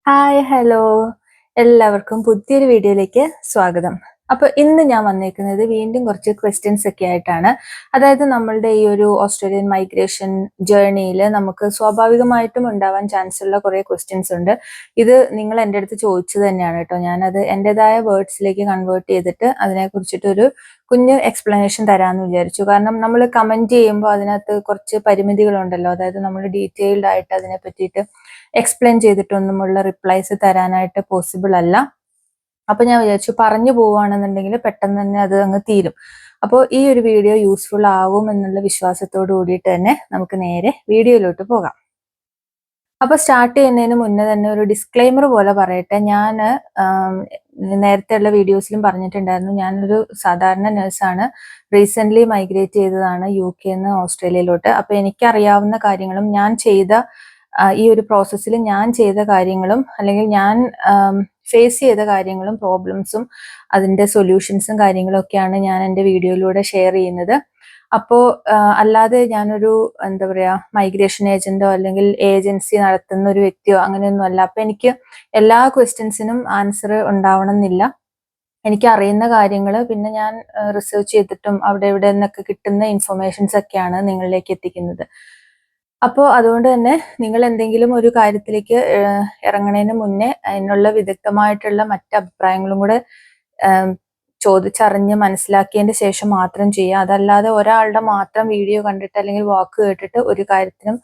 Hi hello എല്ലാവർക്കും പുതിയൊരു വീഡിയോയിലേക്ക് സ്വാഗതം. അപ്പോൾ ഇന്ന് ഞാൻ വന്നേക്കുന്നത് വീണ്ടും കുറച്ച് ക്വസ്റ്റ്യൻസ് ഒക്കെ ആയിട്ടാണ്. അതായത് നമ്മളുടെ ഈ ഒരു ഓസ്ട്രേലിയൻ മൈഗ്രേഷൻ ജേർണിയിൽ നമുക്ക് സ്വാഭാവികമായിട്ടും ഉണ്ടാവാൻ ചാൻസ് ഉള്ള കുറേ ക്വസ്റ്റ്യൻസ് ഉണ്ട്. ഇത് നിങ്ങൾ എൻ്റെ അടുത്ത് ചോദിച്ചത് തന്നെയാണ് കേട്ടോ. ഞാനത് എൻ്റെതായ വേർഡ്സിലേക്ക് കൺവേർട്ട് ചെയ്തിട്ട് അതിനെക്കുറിച്ചിട്ടൊരു കുഞ്ഞ് എക്സ്പ്ലനേഷൻ തരാമെന്ന് വിചാരിച്ചു. കാരണം നമ്മൾ കമൻറ്റ് ചെയ്യുമ്പോൾ അതിനകത്ത് കുറച്ച് പരിമിതികളുണ്ടല്ലോ. അതായത് നമ്മൾ ഡീറ്റെയിൽഡ് ആയിട്ട് അതിനെ പറ്റിയിട്ട് എക്സ്പ്ലെയിൻ ചെയ്തിട്ടൊന്നുമുള്ള റിപ്ലൈസ് തരാനായിട്ട് പോസിബിൾ അല്ല. അപ്പൊ ഞാൻ വിചാരിച്ചു പറഞ്ഞു പോവുകയാണെന്നുണ്ടെങ്കിൽ പെട്ടെന്ന് തന്നെ അത് അങ്ങ് തീരും. അപ്പോൾ ഈ ഒരു വീഡിയോ യൂസ്ഫുൾ ആവും എന്നുള്ള വിശ്വാസത്തോടു കൂടിയിട്ട് തന്നെ നമുക്ക് നേരെ വീഡിയോയിലോട്ട് പോകാം. അപ്പൊ സ്റ്റാർട്ട് ചെയ്യുന്നതിന് മുന്നേ തന്നെ ഒരു ഡിസ്ക്ലെയിമർ പോലെ പറയട്ടെ. ഞാൻ നേരത്തെയുള്ള വീഡിയോസിലും പറഞ്ഞിട്ടുണ്ടായിരുന്നു, ഞാനൊരു സാധാരണ നഴ്സാണ്. റീസെന്റ് മൈഗ്രേറ്റ് ചെയ്തതാണ് UK-ന്ന് ഓസ്ട്രേലിയയിലോട്ട്. അപ്പൊ എനിക്കറിയാവുന്ന കാര്യങ്ങളും ഞാൻ ചെയ്ത ഈ ഒരു പ്രോസസ്സിൽ ഞാൻ ചെയ്ത കാര്യങ്ങളും അല്ലെങ്കിൽ ഞാൻ ഫേസ് ചെയ്ത കാര്യങ്ങളും പ്രോബ്ലംസും അതിന്റെ സൊല്യൂഷൻസും കാര്യങ്ങളും ഒക്കെയാണ് ഞാൻ എൻ്റെ വീഡിയോയിലൂടെ ഷെയർ ചെയ്യുന്നത്. അപ്പോൾ അല്ലാതെ ഞാനൊരു എന്താ പറയാ മൈഗ്രേഷൻ ഏജന്റോ അല്ലെങ്കിൽ ഏജൻസി നടത്തുന്ന ഒരു വ്യക്തിയോ അങ്ങനെയൊന്നും അല്ല. അപ്പൊ എനിക്ക് എല്ലാ ക്വസ്റ്റ്യൻസിനും ആൻസർ ഉണ്ടാവണം എന്നില്ല. എനിക്ക് അറിയുന്ന കാര്യങ്ങൾ പിന്നെ ഞാൻ റിസർച്ച് ചെയ്തിട്ടും അവിടെ ഇവിടെ നിന്നൊക്കെ കിട്ടുന്ന ഇൻഫർമേഷൻസ് ഒക്കെയാണ് നിങ്ങളിലേക്ക് എത്തിക്കുന്നത്. അപ്പോൾ അതുകൊണ്ട് തന്നെ നിങ്ങൾ എന്തെങ്കിലും ഒരു കാര്യത്തിലേക്ക് ഇറങ്ങുന്നതിന് മുന്നേ അതിനുള്ള വിദഗ്ധമായിട്ടുള്ള മറ്റ് അഭിപ്രായങ്ങളും കൂടെ ചോദിച്ചറിഞ്ഞ് മനസ്സിലാക്കിയതിന് ശേഷം മാത്രം ചെയ്യുക. അതല്ലാതെ ഒരാളുടെ മാത്രം വീഡിയോ കണ്ടിട്ട് അല്ലെങ്കിൽ വാക്ക് കേട്ടിട്ട് ഒരു കാര്യത്തിനും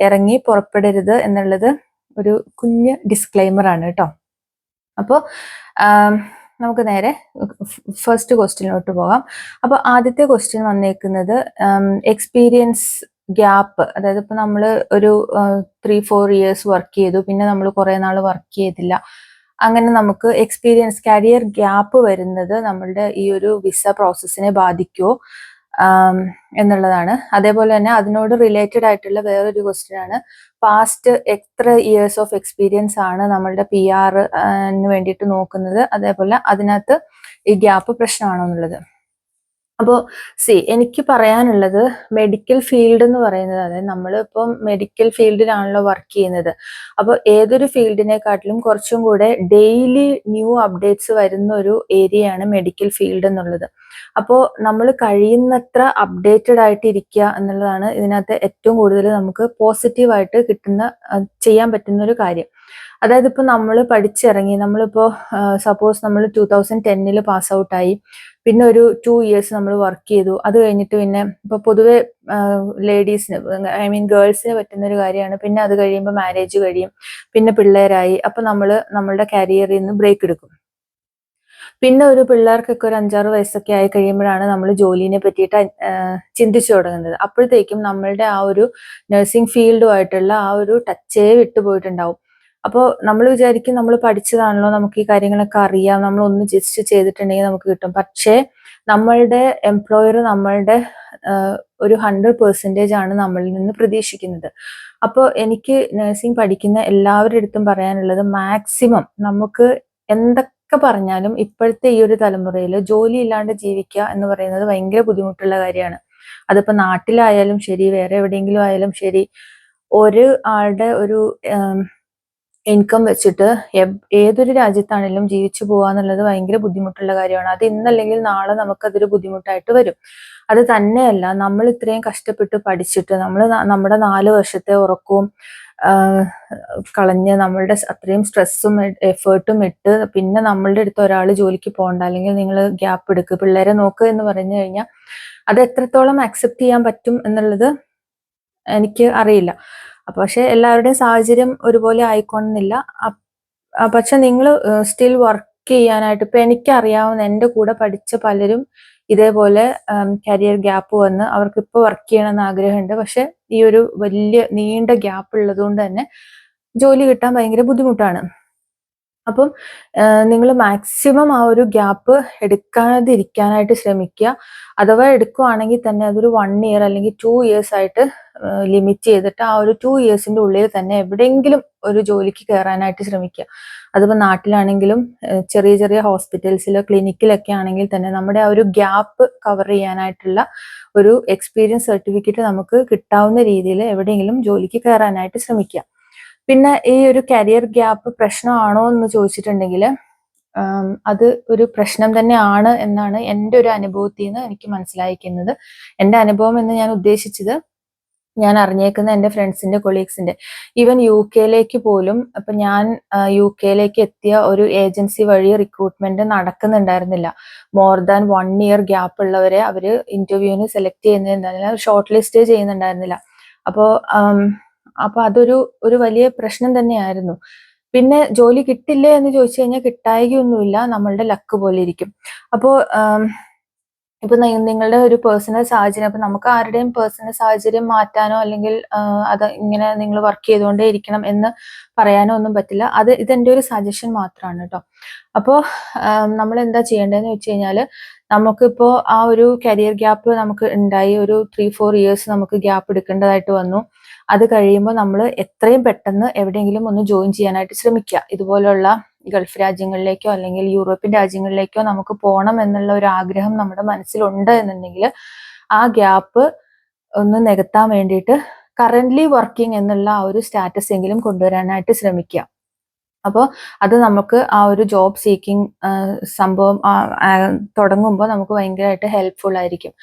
ഇറങ്ങി പുറപ്പെടരുത് എന്നുള്ളത് ഒരു കുഞ്ഞ് ഡിസ്ക്ലൈമർ ആണ് കേട്ടോ. അപ്പോൾ നമുക്ക് നേരെ ഫസ്റ്റ് ക്വസ്റ്റ്യനിലോട്ട് പോകാം. അപ്പോൾ ആദ്യത്തെ ക്വസ്റ്റ്യൻ വന്നേക്കുന്നത് എക്സ്പീരിയൻസ് ഗ്യാപ്പ്. അതായത് ഇപ്പൊ നമ്മൾ ഒരു 3-4 ഇയേഴ്സ് വർക്ക് ചെയ്തു, പിന്നെ നമ്മൾ കുറെ നാൾ വർക്ക് ചെയ്തില്ല, അങ്ങനെ നമുക്ക് എക്സ്പീരിയൻസ് കരിയർ ഗ്യാപ്പ് വരുന്നത് നമ്മളുടെ ഈ ഒരു വിസ പ്രോസസ്സിനെ ബാധിക്കുമോ എന്നുള്ളതാണ്. അതേപോലെ തന്നെ അതിനോട് റിലേറ്റഡ് ആയിട്ടുള്ള വേറൊരു ക്വസ്റ്റ്യൻ ആണ്, പാസ്റ്റ് എത്ര ഇയേഴ്സ് ഓഫ് എക്സ്പീരിയൻസ് ആണ് നമ്മളുടെ PR വേണ്ടിയിട്ട് നോക്കുന്നത്, അതേപോലെ അതിനകത്ത് ഈ ഗ്യാപ്പ് പ്രശ്നമാണോ എന്നുള്ളത്. അപ്പോൾ എനിക്ക് പറയാനുള്ളത്, മെഡിക്കൽ ഫീൽഡ് എന്ന് പറയുന്നത്, അതായത് നമ്മളിപ്പം മെഡിക്കൽ ഫീൽഡിലാണല്ലോ വർക്ക് ചെയ്യുന്നത്. അപ്പോൾ ഏതൊരു ഫീൽഡിനെക്കാട്ടിലും കുറച്ചും കൂടെ ഡെയിലി ന്യൂ അപ്ഡേറ്റ്സ് വരുന്ന ഒരു ഏരിയയാണ് മെഡിക്കൽ ഫീൽഡ് എന്നുള്ളത്. അപ്പോൾ നമ്മൾ കഴിയുന്നത്ര അപ്ഡേറ്റഡ് ആയിട്ട് ഇരിക്കുക എന്നുള്ളതാണ് ഇതിനകത്ത് ഏറ്റവും കൂടുതൽ നമുക്ക് പോസിറ്റീവായിട്ട് ചെയ്യാൻ പറ്റുന്ന ഒരു കാര്യം. അതായത് ഇപ്പൊ നമ്മൾ പഠിച്ചിറങ്ങി, നമ്മളിപ്പോ സപ്പോസ് നമ്മൾ 2010 പാസ് ഔട്ടായി, പിന്നെ ഒരു 2 ഇയേഴ്സ് നമ്മൾ വർക്ക് ചെയ്തു. അത് കഴിഞ്ഞിട്ട് പിന്നെ ഇപ്പൊ പൊതുവെ ലേഡീസിന്, ഗേൾസിന് പറ്റുന്ന ഒരു കാര്യമാണ്, പിന്നെ അത് കഴിയുമ്പോൾ മാരേജ് കഴിയും, പിന്നെ പിള്ളേരായി, അപ്പൊ നമ്മളുടെ കരിയറിൽ നിന്ന് ബ്രേക്ക് എടുക്കും. പിന്നെ ഒരു പിള്ളേർക്കൊക്കെ ഒരു 5-6 വയസ്സൊക്കെ ആയി കഴിയുമ്പോഴാണ് നമ്മൾ ജോലിനെ പറ്റിയിട്ട് ചിന്തിച്ചു തുടങ്ങുന്നത്. അപ്പോഴത്തേക്കും നമ്മളുടെ ആ ഒരു നഴ്സിംഗ് ഫീൽഡുമായിട്ടുള്ള ആ ഒരു ടച്ചേ വിട്ടുപോയിട്ടുണ്ടാവും. അപ്പോൾ നമ്മൾ വിചാരിക്കും നമ്മൾ പഠിച്ചതാണല്ലോ, നമുക്ക് ഈ കാര്യങ്ങളൊക്കെ അറിയാം, നമ്മൾ ഒന്ന് ജസ്റ്റ് ചെയ്തിട്ടുണ്ടെങ്കിൽ നമുക്ക് കിട്ടും. പക്ഷേ നമ്മളുടെ എംപ്ലോയർ നമ്മളുടെ ഒരു 100% ആണ് നമ്മളിൽ നിന്ന് പ്രതീക്ഷിക്കുന്നത്. അപ്പോൾ എനിക്ക് നഴ്സിംഗ് പഠിക്കുന്ന എല്ലാവരുടെ അടുത്തും പറയാനുള്ളത്, മാക്സിമം നമുക്ക് എന്തൊക്കെ പറഞ്ഞാലും ഇപ്പോഴത്തെ ഈ ഒരു തലമുറയിൽ ജോലി ഇല്ലാണ്ട് ജീവിക്കുക എന്ന് പറയുന്നത് ഭയങ്കര ബുദ്ധിമുട്ടുള്ള കാര്യമാണ്. അതിപ്പോ നാട്ടിലായാലും ശരി, വേറെ എവിടെയെങ്കിലും ആയാലും ശരി, ഒരു ആളുടെ ഒരു ഇൻകം വെച്ചിട്ട് ഏതൊരു രാജ്യത്താണെങ്കിലും ജീവിച്ചു പോവാന്നുള്ളത് ഭയങ്കര ബുദ്ധിമുട്ടുള്ള കാര്യമാണ്. അത് ഇന്നല്ലെങ്കിൽ നാളെ നമുക്കതൊരു ബുദ്ധിമുട്ടായിട്ട് വരും. അത് തന്നെയല്ല, നമ്മൾ ഇത്രയും കഷ്ടപ്പെട്ട് പഠിച്ചിട്ട് നമ്മുടെ 4 വർഷത്തെ ഉറക്കവും കളഞ്ഞ് നമ്മളുടെ അത്രയും സ്ട്രെസ്സും എഫേർട്ടും ഇട്ട് പിന്നെ നമ്മളുടെ അടുത്ത് ഒരാൾ ജോലിക്ക് പോകണ്ട, അല്ലെങ്കിൽ നിങ്ങൾ ഗ്യാപ്പ് എടുക്കുക, പിള്ളേരെ നോക്കുക എന്ന് പറഞ്ഞു കഴിഞ്ഞാൽ അത് എത്രത്തോളം അക്സെപ്റ്റ് ചെയ്യാൻ പറ്റും എന്നുള്ളത് എനിക്ക് അറിയില്ല. പക്ഷെ എല്ലാവരുടെയും സാഹചര്യം ഒരുപോലെ ആയിക്കൊള്ളുന്നില്ല. പക്ഷെ നിങ്ങൾ സ്റ്റിൽ വർക്ക് ചെയ്യാനായിട്ട്, ഇപ്പൊ എനിക്കറിയാവുന്ന എൻ്റെ കൂടെ പഠിച്ച പലരും ഇതേപോലെ കരിയർ ഗ്യാപ്പ് വന്ന് അവർക്ക് ഇപ്പൊ വർക്ക് ചെയ്യണമെന്ന് ആഗ്രഹമുണ്ട്. പക്ഷെ ഈ ഒരു വലിയ നീണ്ട ഗ്യാപ്പ് ഉള്ളത് കൊണ്ട് തന്നെ ജോലി കിട്ടാൻ ഭയങ്കര ബുദ്ധിമുട്ടാണ്. അപ്പം നിങ്ങൾ മാക്സിമം ആ ഒരു ഗ്യാപ്പ് എടുക്കാതിരിക്കാനായിട്ട് ശ്രമിക്കുക. അഥവാ എടുക്കുവാണെങ്കിൽ തന്നെ അതൊരു 1 ഇയർ അല്ലെങ്കിൽ 2 ഇയേഴ്സ് ആയിട്ട് ലിമിറ്റ് ചെയ്തിട്ട് ആ ഒരു 2 ഇയേഴ്സിന്റെ ഉള്ളിൽ തന്നെ എവിടെയെങ്കിലും ഒരു ജോലിക്ക് കയറാനായിട്ട് ശ്രമിക്കുക. അതിപ്പോൾ നാട്ടിലാണെങ്കിലും ചെറിയ ചെറിയ ഹോസ്പിറ്റൽസിലോ ക്ലിനിക്കിലൊക്കെ ആണെങ്കിൽ തന്നെ നമ്മുടെ ആ ഒരു ഗ്യാപ്പ് കവർ ചെയ്യാനായിട്ടുള്ള ഒരു എക്സ്പീരിയൻസ് സർട്ടിഫിക്കറ്റ് നമുക്ക് കിട്ടാവുന്ന രീതിയിൽ എവിടെയെങ്കിലും ജോലിക്ക് കയറാനായിട്ട് ശ്രമിക്കുക. പിന്നെ ഈ ഒരു കരിയർ ഗ്യാപ്പ് പ്രശ്നമാണോ എന്ന് ചോദിച്ചിട്ടുണ്ടെങ്കിൽ അത് ഒരു പ്രശ്നം തന്നെയാണ് എന്നാണ് എൻ്റെ ഒരു അനുഭവത്തിൽ നിന്ന് എനിക്ക് മനസ്സിലായിരിക്കുന്നത്. എൻ്റെ അനുഭവം എന്ന് ഞാൻ ഉദ്ദേശിച്ചത് ഞാൻ അറിഞ്ഞേക്കുന്ന എൻ്റെ ഫ്രണ്ട്സിന്റെ കൊളീഗ്സിന്റെ ഈവൻ യു കെയിലേക്ക് പോലും അപ്പൊ ഞാൻ യു കെയിലേക്ക് എത്തിയ ഒരു ഏജൻസി വഴി റിക്രൂട്ട്മെന്റ് നടക്കുന്നുണ്ടായിരുന്നില്ല. മോർ ദാൻ 1 ഇയർ ഗ്യാപ്പ് ഉള്ളവരെ അവര് ഇന്റർവ്യൂവിന് സെലക്ട് ചെയ്യുന്നുണ്ടായിരുന്നില്ല, ഷോർട്ട് ലിസ്റ്റ് ചെയ്യുന്നുണ്ടായിരുന്നില്ല. അപ്പോ അപ്പൊ അതൊരു വലിയ പ്രശ്നം തന്നെയായിരുന്നു. പിന്നെ ജോലി കിട്ടില്ലേ എന്ന് ചോദിച്ചു കഴിഞ്ഞാൽ കിട്ടായികയൊന്നുമില്ല, നമ്മളുടെ ലക്ക് പോലെ ഇരിക്കും. അപ്പോ ഇപ്പൊ നിങ്ങളുടെ ഒരു പേഴ്സണൽ സാഹചര്യം, അപ്പൊ നമുക്ക് ആരുടെയും പേഴ്സണൽ സാഹചര്യം മാറ്റാനോ അല്ലെങ്കിൽ അത് ഇങ്ങനെ നിങ്ങൾ വർക്ക് ചെയ്തുകൊണ്ടേ ഇരിക്കണം എന്ന് പറയാനോ ഒന്നും പറ്റില്ല. ഇതെന്റെ ഒരു സജഷൻ മാത്രമാണ് കേട്ടോ. അപ്പോൾ നമ്മൾ എന്താ ചെയ്യേണ്ടതെന്ന് വെച്ച് കഴിഞ്ഞാല് നമുക്കിപ്പോ ആ ഒരു കരിയർ ഗ്യാപ്പ് നമുക്ക് ഉണ്ടായി, ഒരു 3-4 ഇയേഴ്സ് നമുക്ക് ഗ്യാപ്പ് എടുക്കേണ്ടതായിട്ട് വന്നു. അത് കഴിയുമ്പോൾ നമ്മൾ എത്രയും പെട്ടെന്ന് എവിടെയെങ്കിലും ഒന്ന് ജോയിൻ ചെയ്യാനായിട്ട് ശ്രമിക്കുക. ഇതുപോലുള്ള ഗൾഫ് രാജ്യങ്ങളിലേക്കോ അല്ലെങ്കിൽ യൂറോപ്യൻ രാജ്യങ്ങളിലേക്കോ നമുക്ക് പോകണം എന്നുള്ള ഒരു ആഗ്രഹം നമ്മുടെ മനസ്സിലുണ്ട് എന്നുണ്ടെങ്കിൽ ആ ഗ്യാപ്പ് ഒന്ന് നികത്താൻ വേണ്ടിയിട്ട് കറന്റ്ലി വർക്കിംഗ് എന്നുള്ള ആ ഒരു സ്റ്റാറ്റസ് എങ്കിലും കൊണ്ടുവരാനായിട്ട് ശ്രമിക്കുക. അപ്പോൾ അത് നമുക്ക് ആ ഒരു ജോബ് സീക്കിംഗ് സംഭവം തുടങ്ങുമ്പോൾ നമുക്ക് ഭയങ്കരമായിട്ട് ഹെൽപ്ഫുൾ ആയിരിക്കും.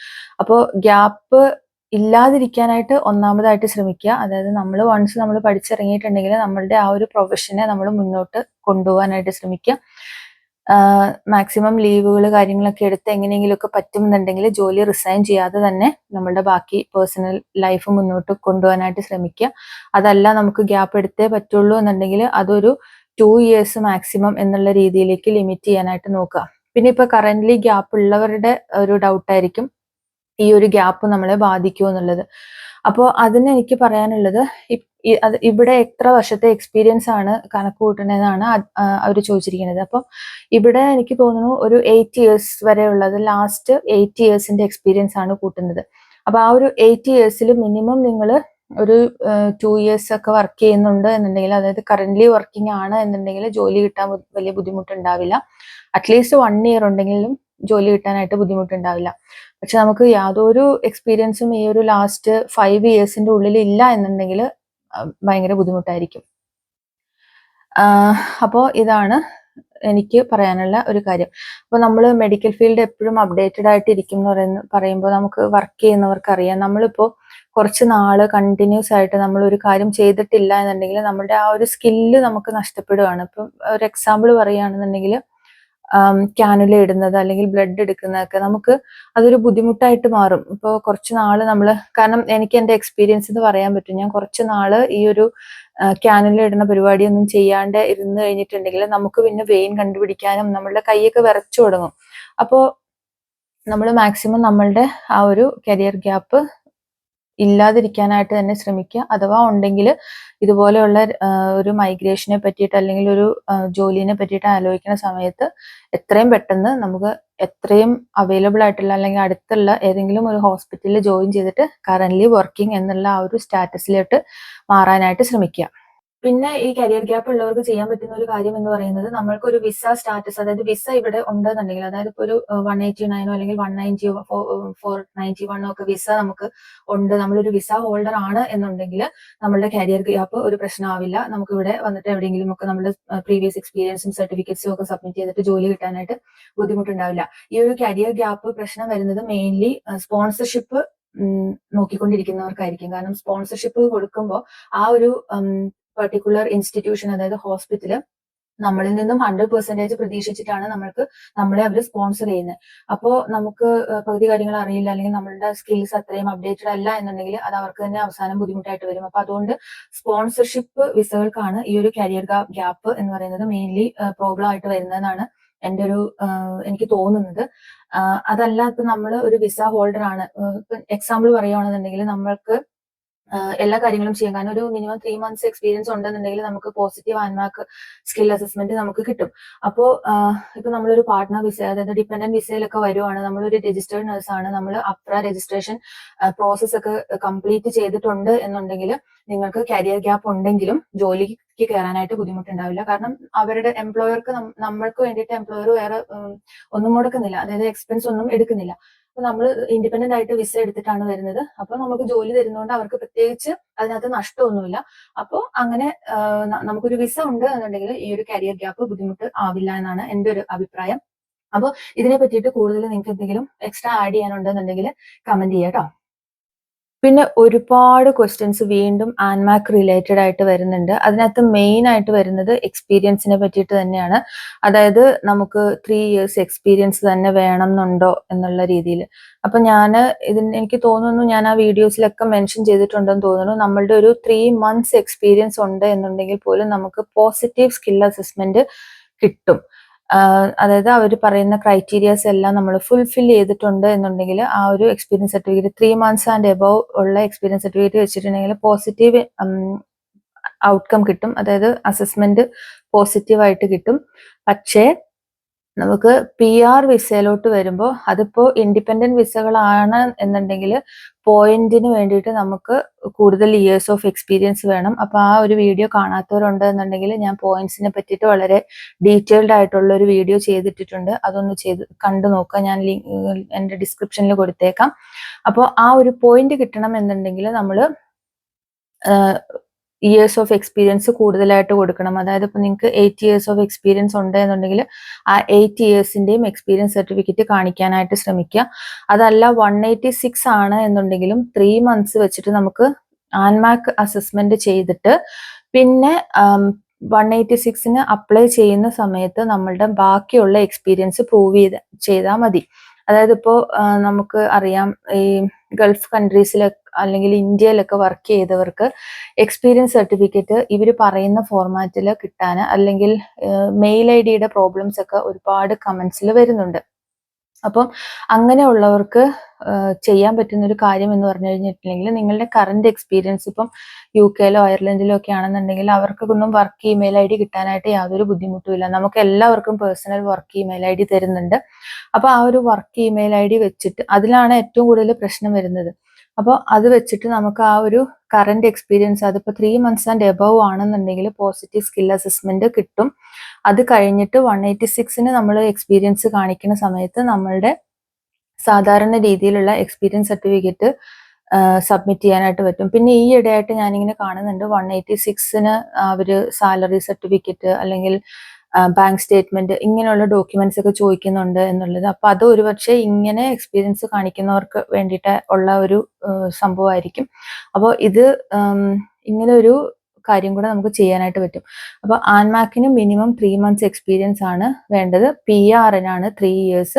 അപ്പോൾ ഗ്യാപ്പ് ഇല്ലാതിരിക്കാനായിട്ട് ഒന്നാമതായിട്ട് ശ്രമിക്കുക. അതായത് വൺസ് നമ്മൾ പഠിച്ചിറങ്ങിയിട്ടുണ്ടെങ്കിൽ നമ്മളുടെ ആ ഒരു പ്രൊഫഷനെ നമ്മൾ മുന്നോട്ട് കൊണ്ടുപോകാനായിട്ട് ശ്രമിക്കുക. മാക്സിമം ലീവുകൾ കാര്യങ്ങളൊക്കെ എടുത്ത് എങ്ങനെയെങ്കിലുമൊക്കെ പറ്റുമെന്നുണ്ടെങ്കിൽ ജോലി റിസൈൻ ചെയ്യാതെ തന്നെ നമ്മളുടെ ബാക്കി പേഴ്സണൽ ലൈഫ് മുന്നോട്ട് കൊണ്ടുപോകാനായിട്ട് ശ്രമിക്കുക. അതല്ല നമുക്ക് ഗ്യാപ്പ് എടുത്തേ പറ്റുള്ളൂ എന്നുണ്ടെങ്കിൽ അതൊരു 2 ഇയേഴ്സ് മാക്സിമം എന്നുള്ള രീതിയിലേക്ക് ലിമിറ്റ് ചെയ്യാനായിട്ട് നോക്കുക. പിന്നെ ഇപ്പൊ കറന്റ്ലി ഗ്യാപ്പ് ഉള്ളവരുടെ ഒരു ഡൗട്ടായിരിക്കും ഈ ഒരു ഗ്യാപ്പ് നമ്മളെ ബാധിക്കുമോ എന്നുള്ളത്. അപ്പോൾ അതിന് എനിക്ക് പറയാനുള്ളത്, ഇവിടെ എത്ര വർഷത്തെ എക്സ്പീരിയൻസ് ആണ് കണക്ക് കൂട്ടണമെന്നാണ് അവർ ചോദിച്ചിരിക്കുന്നത്. അപ്പം ഇവിടെ എനിക്ക് തോന്നുന്നു ഒരു 8 ഇയേഴ്സ് വരെ ഉള്ളത്, ലാസ്റ്റ് 8 ഇയേഴ്സിന്റെ എക്സ്പീരിയൻസ് ആണ് കൂട്ടുന്നത്. അപ്പൊ ആ ഒരു 8 ഇയേഴ്സിൽ മിനിമം നിങ്ങൾ ഒരു 2 ഇയേഴ്സ് ഒക്കെ വർക്ക് ചെയ്യുന്നുണ്ട് എന്നുണ്ടെങ്കിൽ, അതായത് കറന്റ്ലി വർക്കിംഗ് ആണ് എന്നുണ്ടെങ്കിൽ ജോലി കിട്ടാൻ വലിയ ബുദ്ധിമുട്ടുണ്ടാവില്ല. അറ്റ്ലീസ്റ്റ് 1 ഇയർ ഉണ്ടെങ്കിലും ജോലി കിട്ടാനായിട്ട് ബുദ്ധിമുട്ടുണ്ടാവില്ല. പക്ഷെ നമുക്ക് യാതൊരു എക്സ്പീരിയൻസും ഈ ഒരു ലാസ്റ്റ് 5 ഇയേഴ്സിന്റെ ഉള്ളിൽ ഇല്ല എന്നുണ്ടെങ്കിൽ ഭയങ്കര ബുദ്ധിമുട്ടായിരിക്കും. അപ്പോൾ ഇതാണ് എനിക്ക് പറയാനുള്ള ഒരു കാര്യം. അപ്പൊ നമ്മൾ മെഡിക്കൽ ഫീൽഡ് എപ്പോഴും അപ്ഡേറ്റഡ് ആയിട്ട് ഇരിക്കും എന്ന് പറയുമ്പോൾ നമുക്ക് വർക്ക് ചെയ്യുന്നവർക്ക് അറിയാം, നമ്മളിപ്പോ കുറച്ച് നാള് കണ്ടിന്യൂസ് ആയിട്ട് നമ്മൾ ഒരു കാര്യം ചെയ്തിട്ടില്ല എന്നുണ്ടെങ്കിൽ നമ്മുടെ ആ ഒരു സ്കില്ല് നമുക്ക് നഷ്ടപ്പെടുകയാണ്. ഇപ്പം ഒരു എക്സാമ്പിൾ പറയുകയാണെന്നുണ്ടെങ്കിൽ ക്യാനുല ഇടുന്നത് അല്ലെങ്കിൽ ബ്ലഡ് എടുക്കുന്നതൊക്കെ നമുക്ക് അതൊരു ബുദ്ധിമുട്ടായിട്ട് മാറും. ഇപ്പോൾ കുറച്ച് നാള് കാരണം എനിക്ക് എൻ്റെ എക്സ്പീരിയൻസ് എന്ന് പറയാൻ പറ്റും, ഞാൻ കുറച്ച് നാള് ഈ ഒരു ക്യാനുല ഇടുന്ന പരിപാടിയൊന്നും ചെയ്യാണ്ട് ഇരുന്ന് കഴിഞ്ഞിട്ടുണ്ടെങ്കിൽ നമുക്ക് പിന്നെ വെയിൻ കണ്ടുപിടിക്കാനും നമ്മളുടെ കൈയൊക്കെ വിറച്ചു തുടങ്ങും. അപ്പോൾ നമ്മൾ മാക്സിമം നമ്മളുടെ ആ ഒരു കരിയർ ഗ്യാപ്പ് ഇല്ലാതിരിക്കാനായിട്ട് തന്നെ ശ്രമിക്കുക. അഥവാ ഉണ്ടെങ്കിൽ ഇതുപോലെയുള്ള ഒരു മൈഗ്രേഷനെ പറ്റിയിട്ട് അല്ലെങ്കിൽ ഒരു ജോലിനെ പറ്റിയിട്ട് ആലോചിക്കുന്ന സമയത്ത് എത്രയും പെട്ടെന്ന് നമുക്ക് എത്രയും അവൈലബിൾ ആയിട്ടുള്ള അല്ലെങ്കിൽ അടുത്തുള്ള ഏതെങ്കിലും ഒരു ഹോസ്പിറ്റലിൽ ജോയിൻ ചെയ്തിട്ട് കറന്റ്ലി വർക്കിംഗ് എന്നുള്ള ആ ഒരു സ്റ്റാറ്റസിലോട്ട് മാറാനായിട്ട് ശ്രമിക്കുക. പിന്നെ ഈ കരിയർ ഗ്യാപ്പ് ഉള്ളവർക്ക് ചെയ്യാൻ പറ്റുന്ന ഒരു കാര്യം എന്ന് പറയുന്നത്, നമ്മൾക്ക് ഒരു വിസ സ്റ്റാറ്റസ്, അതായത് വിസ ഇവിടെ ഉണ്ടെന്നുണ്ടെങ്കിൽ, അതായത് ഇപ്പോൾ ഒരു 189 അല്ലെങ്കിൽ 190 491 ഒക്കെ വിസ നമുക്ക് ഉണ്ട്, നമ്മളൊരു വിസ ഹോൾഡർ ആണ് എന്നുണ്ടെങ്കിൽ നമ്മളുടെ കരിയർ ഗ്യാപ്പ് ഒരു പ്രശ്നമാവില്ല. നമുക്ക് ഇവിടെ വന്നിട്ട് എവിടെയെങ്കിലും ഒക്കെ നമ്മുടെ പ്രീവിയസ് എക്സ്പീരിയൻസും സർട്ടിഫിക്കറ്റ്സും ഒക്കെ സബ്മിറ്റ് ചെയ്തിട്ട് ജോലി കിട്ടാനായിട്ട് ബുദ്ധിമുട്ടുണ്ടാവില്ല. ഈ ഒരു കരിയർ ഗ്യാപ്പ് പ്രശ്നം വരുന്നത് മെയിൻലി സ്പോൺസർഷിപ്പ് നോക്കിക്കൊണ്ടിരിക്കുന്നവർക്കായിരിക്കും. കാരണം സ്പോൺസർഷിപ്പ് കൊടുക്കുമ്പോൾ ആ ഒരു പെർട്ടിക്കുലർ ഇൻസ്റ്റിറ്റ്യൂഷൻ, അതായത് ഹോസ്പിറ്റല് നമ്മളിൽ നിന്നും 100% പ്രതീക്ഷിച്ചിട്ടാണ് നമ്മളെ അവർ സ്പോൺസർ ചെയ്യുന്നത്. അപ്പോൾ നമുക്ക് പകുതി കാര്യങ്ങൾ അറിയില്ല അല്ലെങ്കിൽ നമ്മളുടെ സ്കിൽസ് അത്രയും അപ്ഡേറ്റഡ് അല്ല എന്നുണ്ടെങ്കിൽ അത് അവർക്ക് തന്നെ അവസാനം ബുദ്ധിമുട്ടായിട്ട് വരും. അപ്പൊ അതുകൊണ്ട് സ്പോൺസർഷിപ്പ് വിസകൾക്കാണ് ഈ ഒരു കരിയർ ഗ്യാപ്പ് എന്ന് പറയുന്നത് മെയിൻലി പ്രോബ്ലം ആയിട്ട് വരുന്നതെന്നാണ് എൻ്റെ ഒരു എനിക്ക് തോന്നുന്നത്. അതല്ല ഇപ്പൊ നമ്മൾ ഒരു വിസ ഹോൾഡർ ആണ്, എക്സാമ്പിൾ പറയുകയാണെന്നുണ്ടെങ്കിൽ നമ്മൾക്ക് എല്ലാ കാര്യങ്ങളും ചെയ്യാം. കാരണം ഒരു മിനിമം 3 months എക്സ്പീരിയൻസ് ഉണ്ടെന്നുണ്ടെങ്കിൽ നമുക്ക് പോസിറ്റീവ് ആൻമാർക്ക് സ്കിൽ അസസ്മെന്റ് നമുക്ക് കിട്ടും. അപ്പോൾ ഇപ്പൊ നമ്മളൊരു പാർട്ട്ണർ വിസ, അതായത് ഡിപെൻഡന്റ് വിസയിലൊക്കെ വരുവാണ്, നമ്മളൊരു രജിസ്റ്റേർഡ് നഴ്സാണ്, നമ്മൾ അപ്ര രജിസ്ട്രേഷൻ പ്രോസസ് ഒക്കെ കംപ്ലീറ്റ് ചെയ്തിട്ടുണ്ട് എന്നുണ്ടെങ്കിൽ നിങ്ങൾക്ക് കരിയർ ഗ്യാപ്പ് ഉണ്ടെങ്കിലും ജോലിക്ക് കയറാനായിട്ട് ബുദ്ധിമുട്ടുണ്ടാവില്ല. കാരണം അവരുടെ എംപ്ലോയർക്ക് നമ്മൾക്ക് വേണ്ടിയിട്ട് എംപ്ലോയർ വേറെ ഒന്നും മുടക്കുന്നില്ല, അതായത് എക്സ്പെൻസ് ഒന്നും എടുക്കുന്നില്ല. അപ്പൊ നമ്മൾ ഇൻഡിപെൻഡന്റ് ആയിട്ട് വിസ എടുത്തിട്ടാണ് വരുന്നത്. അപ്പൊ നമുക്ക് ജോലി തരുന്നതുകൊണ്ട് അവർക്ക് പ്രത്യേകിച്ച് അതിനകത്ത് നഷ്ടമൊന്നുമില്ല. അപ്പോൾ അങ്ങനെ നമുക്കൊരു വിസ ഉണ്ട് എന്നുണ്ടെങ്കിൽ ഈ ഒരു കരിയർ ഗ്യാപ്പ് ബുദ്ധിമുട്ട് ആവില്ല എന്നാണ് എൻ്റെ ഒരു അഭിപ്രായം. അപ്പോൾ ഇതിനെ പറ്റിയിട്ട് കൂടുതൽ നിങ്ങൾക്ക് എന്തെങ്കിലും എക്സ്ട്രാ ആഡ് ചെയ്യാനുണ്ടെന്നുണ്ടെങ്കിൽ കമന്റ് ചെയ്യാം കേട്ടോ. പിന്നെ ഒരുപാട് ക്വസ്റ്റ്യൻസ് വീണ്ടും ആൻമാക് റിലേറ്റഡ് ആയിട്ട് വരുന്നുണ്ട്. അതിനകത്ത് മെയിൻ ആയിട്ട് വരുന്നത് എക്സ്പീരിയൻസിനെ പറ്റിയിട്ട് തന്നെയാണ്. അതായത് നമുക്ക് 3 years എക്സ്പീരിയൻസ് തന്നെ വേണം എന്നുണ്ടോ എന്നുള്ള രീതിയിൽ. അപ്പൊ എനിക്ക് തോന്നുന്നു ഞാൻ ആ വീഡിയോസിലൊക്കെ മെൻഷൻ ചെയ്തിട്ടുണ്ടെന്ന് തോന്നുന്നു. നമ്മളുടെ ഒരു 3 months എക്സ്പീരിയൻസ് ഉണ്ട് എന്നുണ്ടെങ്കിൽ പോലും നമുക്ക് പോസിറ്റീവ് സ്കിൽ അസസ്മെന്റ് കിട്ടും. അതായത് അവർ പറയുന്ന ക്രൈറ്റീരിയാസ് എല്ലാം നമ്മൾ ഫുൾഫിൽ ചെയ്തിട്ടുണ്ട് എന്നുണ്ടെങ്കിൽ ആ ഒരു experience certificate 3 months and above ഉള്ള എക്സ്പീരിയൻസ് സർട്ടിഫിക്കറ്റ് വെച്ചിട്ടുണ്ടെങ്കിൽ പോസിറ്റീവ് ഔട്ട്കം കിട്ടും. അതായത് അസസ്മെന്റ് പോസിറ്റീവായിട്ട് കിട്ടും. പക്ഷേ നമുക്ക് PR വിസയിലോട്ട് വരുമ്പോൾ അതിപ്പോ ഇൻഡിപെൻഡന്റ് വിസകളാണ് എന്നുണ്ടെങ്കിൽ പോയിന്റിന് വേണ്ടിയിട്ട് നമുക്ക് കൂടുതൽ ഇയേഴ്സ് ഓഫ് എക്സ്പീരിയൻസ് വേണം. അപ്പൊ ആ ഒരു വീഡിയോ കാണാത്തവരുണ്ട് എന്നുണ്ടെങ്കിൽ ഞാൻ പോയിന്റ്സിനെ പറ്റിയിട്ട് വളരെ ഡീറ്റെയിൽഡ് ആയിട്ടുള്ള ഒരു വീഡിയോ ചെയ്തിട്ടിട്ടുണ്ട്. അതൊന്ന് കണ്ടു നോക്കുക. ഞാൻ എൻ്റെ ഡിസ്ക്രിപ്ഷനിൽ കൊടുത്തേക്കാം. അപ്പോൾ ആ ഒരു പോയിന്റ് കിട്ടണം എന്നുണ്ടെങ്കിൽ നമ്മൾ ഇയേഴ്സ് ഓഫ് എക്സ്പീരിയൻസ് കൂടുതലായിട്ട് കൊടുക്കണം. അതായത് ഇപ്പൊ നിങ്ങൾക്ക് 8 years ഓഫ് എക്സ്പീരിയൻസ് ഉണ്ട് എന്നുണ്ടെങ്കിൽ ആ 8 yearsന്റെയും എക്സ്പീരിയൻസ് സർട്ടിഫിക്കറ്റ് കാണിക്കാനായിട്ട് ശ്രമിക്കുക. അതല്ല 186 ആണ് എന്നുണ്ടെങ്കിലും 3 months വെച്ചിട്ട് നമുക്ക് ആൻമാക് അസസ്മെന്റ് ചെയ്തിട്ട് പിന്നെ 186ന് അപ്ലൈ ചെയ്യുന്ന സമയത്ത് നമ്മളുടെ ബാക്കിയുള്ള എക്സ്പീരിയൻസ് പ്രൂവ് ചെയ്താൽ മതി. അതായത് ഇപ്പോൾ നമുക്ക് അറിയാം ഈ ഗൾഫ് കൺട്രീസിലൊക്കെ അല്ലെങ്കിൽ ഇന്ത്യയിലൊക്കെ വർക്ക് ചെയ്തവർക്ക് എക്സ്പീരിയൻസ് സർട്ടിഫിക്കറ്റ് ഇവർ പറയുന്ന ഫോർമാറ്റിൽ കിട്ടാൻ അല്ലെങ്കിൽ മെയിൽ ID പ്രോബ്ലംസ് ഒക്കെ ഒരുപാട് കമന്റ്സിൽ വരുന്നുണ്ട്. അപ്പം അങ്ങനെയുള്ളവർക്ക് ചെയ്യാൻ പറ്റുന്ന ഒരു കാര്യം എന്ന് പറഞ്ഞു കഴിഞ്ഞിട്ടുണ്ടെങ്കിൽ നിങ്ങളുടെ കറന്റ് എക്സ്പീരിയൻസ് ഇപ്പം UK-ലോ അയർലൻഡിലോ ഒക്കെ ആണെന്നുണ്ടെങ്കിൽ അവർക്കൊന്നും വർക്ക് ഇമെയിൽ ID കിട്ടാനായിട്ട് യാതൊരു ബുദ്ധിമുട്ടുമില്ല. നമുക്ക് എല്ലാവർക്കും പേഴ്സണൽ വർക്ക് ഇമെയിൽ ID തരുന്നുണ്ട്. അപ്പൊ ആ ഒരു വർക്ക് ഇമെയിൽ ID വെച്ചിട്ട് അതിലാണ് ഏറ്റവും കൂടുതൽ പ്രശ്നം വരുന്നത്. അപ്പോൾ അത് വെച്ചിട്ട് നമുക്ക് ആ ഒരു കറന്റ് എക്സ്പീരിയൻസ് അതിപ്പോൾ 3 months ആൻഡ് എബവ് ആണെന്നുണ്ടെങ്കിൽ പോസിറ്റീവ് സ്കിൽ അസസ്മെന്റ് കിട്ടും. അത് കഴിഞ്ഞിട്ട് 186ന് നമ്മൾ എക്സ്പീരിയൻസ് കാണിക്കുന്ന സമയത്ത് നമ്മളുടെ സാധാരണ രീതിയിലുള്ള എക്സ്പീരിയൻസ് സർട്ടിഫിക്കറ്റ് സബ്മിറ്റ് ചെയ്യാനായിട്ട് പറ്റും. പിന്നെ ഈ ഇടയായിട്ട് ഞാനിങ്ങനെ കാണുന്നുണ്ട് 186ന് അവര് സാലറി സർട്ടിഫിക്കറ്റ് അല്ലെങ്കിൽ ബാങ്ക് സ്റ്റേറ്റ്മെന്റ് ഇങ്ങനെയുള്ള ഡോക്യുമെന്റ്സ് ഒക്കെ ചോദിക്കുന്നുണ്ട് എന്നുള്ളത്. അപ്പൊ അത് ഒരുപക്ഷെ ഇങ്ങനെ എക്സ്പീരിയൻസ് കാണിക്കുന്നവർക്ക് വേണ്ടിയിട്ട് ഉള്ള ഒരു സംഭവമായിരിക്കും. അപ്പോൾ ഇത് ഇങ്ങനെ ഒരു കാര്യം കൂടെ നമുക്ക് ചെയ്യാനായിട്ട് പറ്റും. അപ്പൊ ആൻമാക്കിന് മിനിമം 3 months എക്സ്പീരിയൻസ് ആണ് വേണ്ടത്. PR-നാണ് 3 years.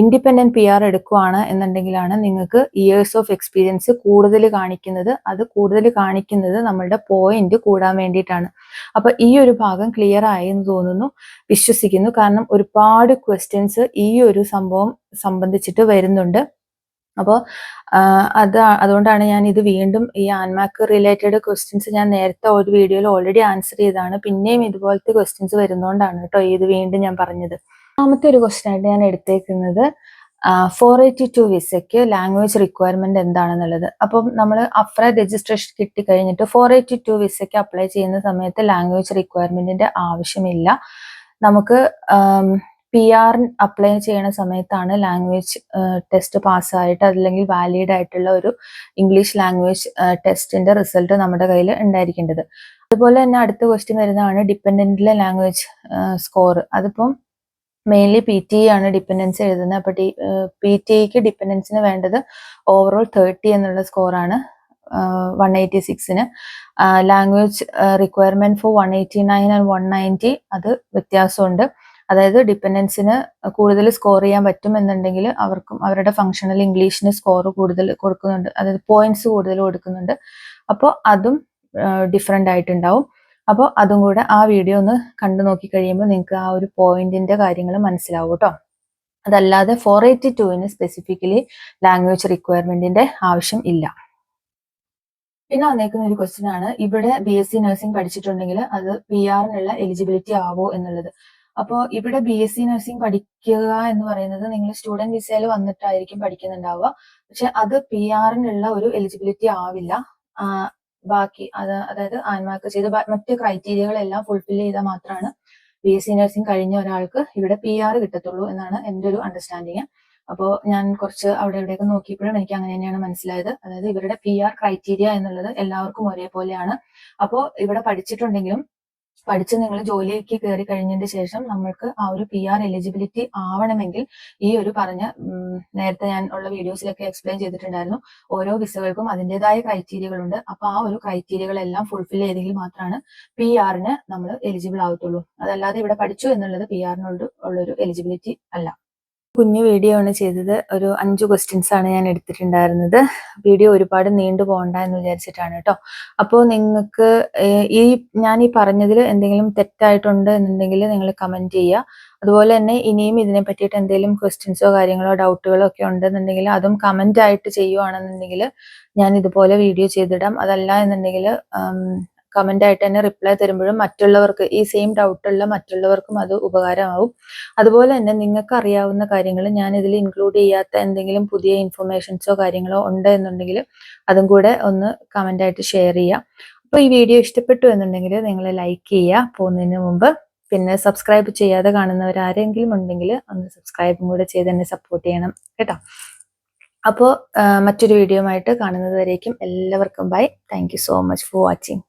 ഇൻഡിപെൻഡന്റ് PR എടുക്കുവാണ് എന്നുണ്ടെങ്കിലാണ് നിങ്ങൾക്ക് ഇയേഴ്സ് ഓഫ് എക്സ്പീരിയൻസ് കൂടുതൽ കാണിക്കുന്നത്. അത് കൂടുതൽ കാണിക്കുന്നത് നമ്മളുടെ പോയിന്റ് കൂടാൻ വേണ്ടിയിട്ടാണ്. അപ്പൊ ഈ ഒരു ഭാഗം ക്ലിയർ ആയി എന്ന് തോന്നുന്നു, വിശ്വസിക്കുന്നു. കാരണം ഒരുപാട് ക്വസ്റ്റ്യൻസ് ഈ ഒരു സംഭവം സംബന്ധിച്ചിട്ട് വരുന്നുണ്ട്. അപ്പോൾ അതുകൊണ്ടാണ് ഞാൻ ഇത് വീണ്ടും ഈ ആൻമാക് റിലേറ്റഡ് ക്വസ്റ്റ്യൻസ് ഞാൻ നേരത്തെ ഒരു വീഡിയോയിൽ ഓൾറെഡി ആൻസർ ചെയ്തതാണ്. പിന്നെയും ഇതുപോലത്തെ ക്വസ്റ്റ്യൻസ് വരുന്നതുകൊണ്ടാണ് കേട്ടോ ഇത് വീണ്ടും ഞാൻ പറഞ്ഞത്. രണ്ടാമത്തെ ഒരു ക്വസ്റ്റ്യൻ ആയിട്ട് ഞാൻ എടുത്തേക്കുന്നത് 482 വിസയ്ക്ക് ലാംഗ്വേജ് റിക്വയർമെന്റ് എന്താണെന്നുള്ളത്. അപ്പം നമ്മൾ അഫ്ര രജിസ്ട്രേഷൻ കിട്ടിക്കഴിഞ്ഞിട്ട് 482 വിസയ്ക്ക് അപ്ലൈ ചെയ്യുന്ന സമയത്ത് ലാംഗ്വേജ് റിക്വയർമെന്റിന്റെ ആവശ്യമില്ല. നമുക്ക് PR അപ്ലൈ ചെയ്യുന്ന സമയത്താണ് ലാംഗ്വേജ് ടെസ്റ്റ് പാസ്സായിട്ട് അല്ലെങ്കിൽ വാലിഡ് ആയിട്ടുള്ള ഒരു ഇംഗ്ലീഷ് ലാംഗ്വേജ് ടെസ്റ്റിന്റെ റിസൾട്ട് നമ്മുടെ കയ്യിൽ ഉണ്ടായിരിക്കേണ്ടത്. അതുപോലെ തന്നെ അടുത്ത ക്വസ്റ്റ്യൻ വരുന്നതാണ് ഡിപ്പെൻഡന്റിലെ ലാംഗ്വേജ് സ്കോർ. അതിപ്പം മെയിൻലി PTE ആണ് ഡിപ്പെൻഡൻസി എഴുതുന്നത്. അപ്പൊ PTEക്ക് ഡിപ്പെൻഡൻസിന് വേണ്ടത് ഓവറോൾ 30 എന്നുള്ള സ്കോറാണ് 186ന്. ലാംഗ്വേജ് റിക്വയർമെന്റ് ഫോർ 189 ആൻഡ് 190 അത് വ്യത്യാസമുണ്ട്. അതായത് ഡിപ്പെൻഡൻസിന് കൂടുതൽ സ്കോർ ചെയ്യാൻ പറ്റുമെന്നുണ്ടെങ്കിൽ അവർക്കും അവരുടെ ഫങ്ഷണൽ ഇംഗ്ലീഷിന് സ്കോർ കൂടുതൽ കൊടുക്കുന്നുണ്ട്, അതായത് പോയിന്റ്സ് കൂടുതൽ കൊടുക്കുന്നുണ്ട്. അപ്പോൾ അതും ഡിഫറെന്റ് ആയിട്ടുണ്ടാവും. അപ്പോൾ അതും കൂടെ ആ വീഡിയോ ഒന്ന് കണ്ടു നോക്കി കഴിയുമ്പോൾ നിങ്ങൾക്ക് ആ ഒരു പോയിന്റിന്റെ കാര്യങ്ങൾ മനസ്സിലാവും കേട്ടോ. അതല്ലാതെ 482ന് സ്പെസിഫിക്കലി ലാംഗ്വേജ് റിക്വയർമെന്റിന്റെ ആവശ്യം ഇല്ല. പിന്നെ വന്നേക്കുന്ന ഒരു ക്വസ്റ്റ്യൻ ആണ്, ഇവിടെ BSc നഴ്സിംഗ് പഠിച്ചിട്ടുണ്ടെങ്കിൽ അത് PR-നുള്ള എലിജിബിലിറ്റി ആവോ എന്നുള്ളത്. അപ്പോൾ ഇവിടെ BSc നഴ്സിംഗ് പഠിക്കുക എന്ന് പറയുന്നത് നിങ്ങൾ സ്റ്റുഡന്റ് വിസയിൽ വന്നിട്ടായിരിക്കും പഠിക്കുന്നുണ്ടാവുക. പക്ഷെ അത് PR-നുള്ള ഒരു എലിജിബിലിറ്റി ആവില്ല. ബാക്കി അതായത് ആൻമാർക്ക് ചെയ്ത് മറ്റ് ക്രൈറ്റീരിയകളെല്ലാം ഫുൾഫിൽ ചെയ്താൽ മാത്രമാണ് BSc നഴ്സിംഗ് കഴിഞ്ഞ ഒരാൾക്ക് ഇവിടെ PR കിട്ടത്തുള്ളൂ എന്നാണ് എൻ്റെ ഒരു അണ്ടർസ്റ്റാൻഡിങ്. അപ്പോൾ ഞാൻ കുറച്ച് അവിടെ ഇവിടെയൊക്കെ നോക്കിയപ്പോഴും എനിക്ക് അങ്ങനെ തന്നെയാണ് മനസ്സിലായത്. അതായത് ഇവരുടെ PR ക്രൈറ്റീരിയ എന്നുള്ളത് എല്ലാവർക്കും ഒരേപോലെയാണ്. അപ്പോൾ ഇവിടെ പഠിച്ചിട്ടുണ്ടെങ്കിലും പഠിച്ച് നിങ്ങൾ ജോലിക്ക് കയറി കഴിഞ്ഞതിന് ശേഷം നമ്മൾക്ക് ആ ഒരു PR എലിജിബിലിറ്റി ആവണമെങ്കിൽ ഈ ഒരു പറഞ്ഞ നേരത്തെ ഞാൻ ഉള്ള വീഡിയോസിലൊക്കെ എക്സ്പ്ലെയിൻ ചെയ്തിട്ടുണ്ടായിരുന്നു, ഓരോ വിസകൾക്കും അതിൻ്റെതായ ക്രൈറ്റീരിയകളുണ്ട്. അപ്പൊ ആ ഒരു ക്രൈറ്റീരിയകളെല്ലാം ഫുൾഫിൽ ചെയ്തെങ്കിൽ മാത്രമാണ് PR-ന് നമ്മൾ എലിജിബിൾ ആവത്തുള്ളൂ. അതല്ലാതെ ഇവിടെ പഠിച്ചു എന്നുള്ളത് PR-നോട് ഉള്ളൊരു എലിജിബിലിറ്റി അല്ല. കുഞ്ഞു വീഡിയോ ആണ് ചെയ്തത്. ഒരു 5 ക്വസ്റ്റ്യൻസ് ആണ് ഞാൻ എടുത്തിട്ടുണ്ടായിരുന്നത്. വീഡിയോ ഒരുപാട് നീണ്ടു പോകണ്ട എന്ന് വിചാരിച്ചിട്ടാണ് കേട്ടോ. അപ്പോൾ നിങ്ങൾക്ക് ഞാൻ ഈ പറഞ്ഞതിൽ എന്തെങ്കിലും തെറ്റായിട്ടുണ്ട് എന്നുണ്ടെങ്കിൽ നിങ്ങൾ കമന്റ് ചെയ്യുക. അതുപോലെ തന്നെ ഇനിയും ഇതിനെ പറ്റിയിട്ട് എന്തെങ്കിലും ക്വസ്റ്റ്യൻസോ കാര്യങ്ങളോ ഡൗട്ടുകളോ ഒക്കെ ഉണ്ടെന്നുണ്ടെങ്കിൽ അതും കമന്റ് ആയിട്ട് ചെയ്യുവാണെന്നുണ്ടെങ്കിൽ ഞാൻ ഇതുപോലെ വീഡിയോ ചെയ്തിടാം. അതല്ല എന്നുണ്ടെങ്കിൽ കമന്റ് ആയിട്ട് തന്നെ റിപ്ലൈ തരുമ്പോഴും മറ്റുള്ളവർക്ക് ഈ സെയിം ഡൗട്ടുള്ള മറ്റുള്ളവർക്കും അത് ഉപകാരമാവും. അതുപോലെ തന്നെ നിങ്ങൾക്ക് അറിയാവുന്ന കാര്യങ്ങൾ ഞാൻ ഇതിൽ ഇൻക്ലൂഡ് ചെയ്യാത്ത എന്തെങ്കിലും പുതിയ ഇൻഫർമേഷൻസോ കാര്യങ്ങളോ ഉണ്ട് എന്നുണ്ടെങ്കിൽ അതും കൂടെ ഒന്ന് കമന്റ് ആയിട്ട് ഷെയർ ചെയ്യുക. അപ്പോൾ ഈ വീഡിയോ ഇഷ്ടപ്പെട്ടു എന്നുണ്ടെങ്കിൽ നിങ്ങൾ ലൈക്ക് ചെയ്യുക പോകുന്നതിന് മുമ്പ്. പിന്നെ സബ്സ്ക്രൈബ് ചെയ്യാതെ കാണുന്നവർ ആരെങ്കിലും ഉണ്ടെങ്കിൽ ഒന്ന് സബ്സ്ക്രൈബും കൂടെ ചെയ്ത് എന്നെ സപ്പോർട്ട് ചെയ്യണം കേട്ടോ. അപ്പോൾ മറ്റൊരു വീഡിയോ ആയിട്ട് കാണുന്നത് വരേക്കും എല്ലാവർക്കും bye. Thank you so much for watching.